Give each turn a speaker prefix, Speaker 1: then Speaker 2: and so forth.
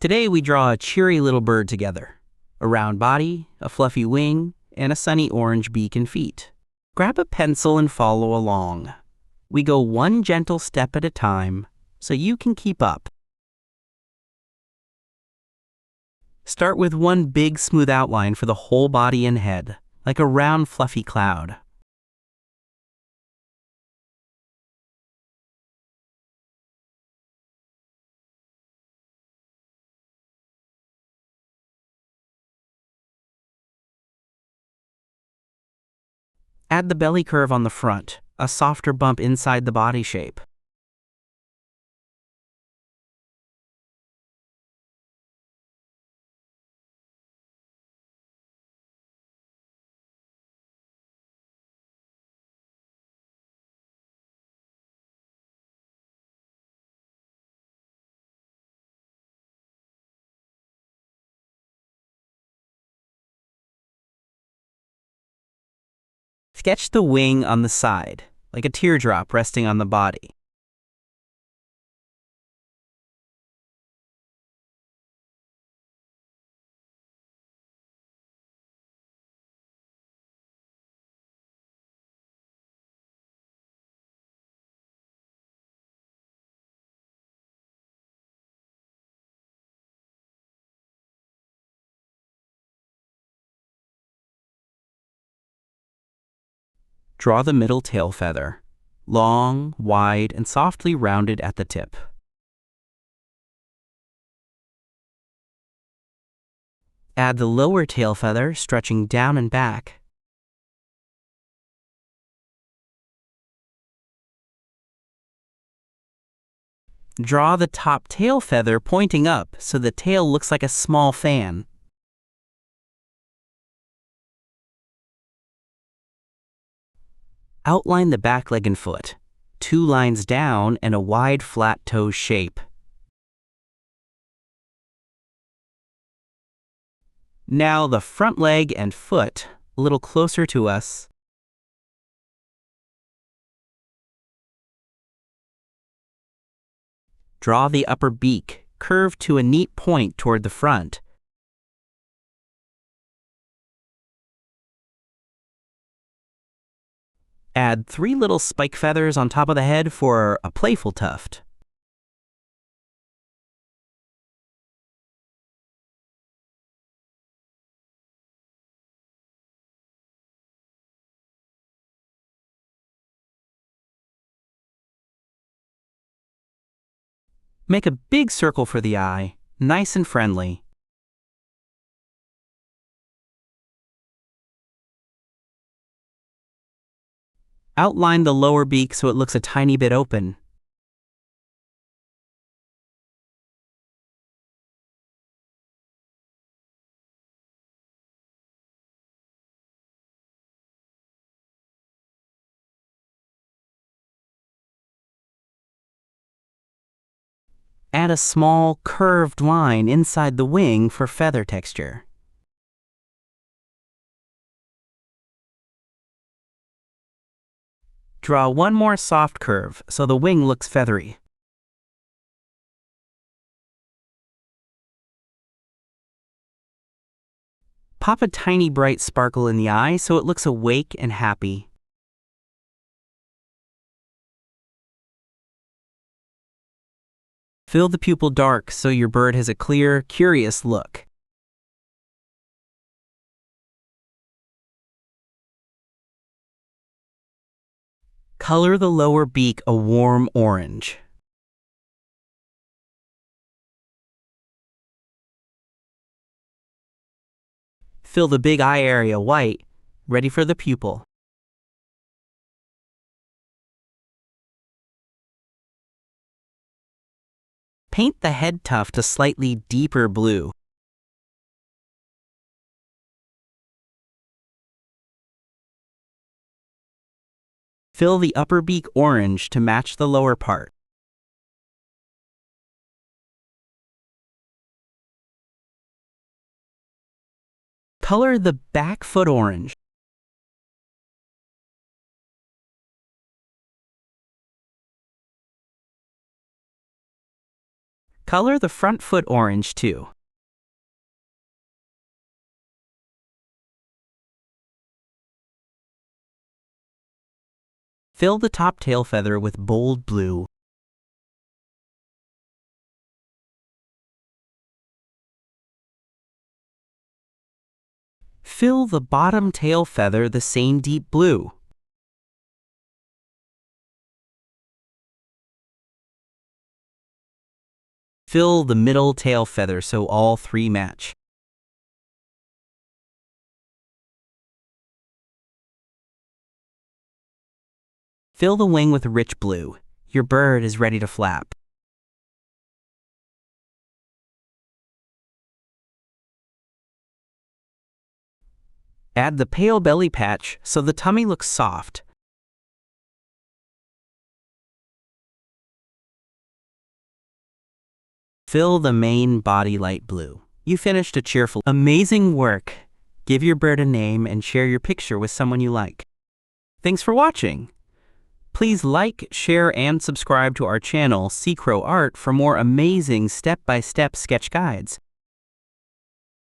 Speaker 1: Today we draw a cheery little bird together. A round body, a fluffy wing, and a sunny orange beak and feet. Grab a pencil and follow along. We go one gentle step at a time, so you can keep up. Start with one big smooth outline for the whole body and head, like a round fluffy cloud. Add the belly curve on the front, a softer bump inside the body shape. Sketch the wing on the side, like a teardrop resting on the body. Draw the middle tail feather, long, wide, and softly rounded at the tip. Add the lower tail feather, stretching down and back. Draw the top tail feather pointing up so the tail looks like a small fan. Outline the back leg and foot, 2 lines down and a wide flat toe shape. Now the front leg and foot, a little closer to us. Draw the upper beak, curved to a neat point toward the front. Add 3 little spike feathers on top of the head for a playful tuft. Make a big circle for the eye, nice and friendly. Outline the lower beak so it looks a tiny bit open. Add a small, curved line inside the wing for feather texture. Draw one more soft curve so the wing looks feathery. Pop a tiny bright sparkle in the eye so it looks awake and happy. Fill the pupil dark so your bird has a clear, curious look. Color the lower beak a warm orange. Fill the big eye area white, ready for the pupil. Paint the head tuft a slightly deeper blue. Fill the upper beak orange to match the lower part. Color the back foot orange. Color the front foot orange too. Fill the top tail feather with bold blue. Fill the bottom tail feather the same deep blue. Fill the middle tail feather so all three match. Fill the wing with rich blue. Your bird is ready to flap. Add the pale belly patch so the tummy looks soft. Fill the main body light blue. You finished a cheerful, amazing work. Give your bird a name and share your picture with someone you like. Thanks for watching. Please like, share, and subscribe to our channel, Sea Crow Art, for more amazing step-by-step sketch guides.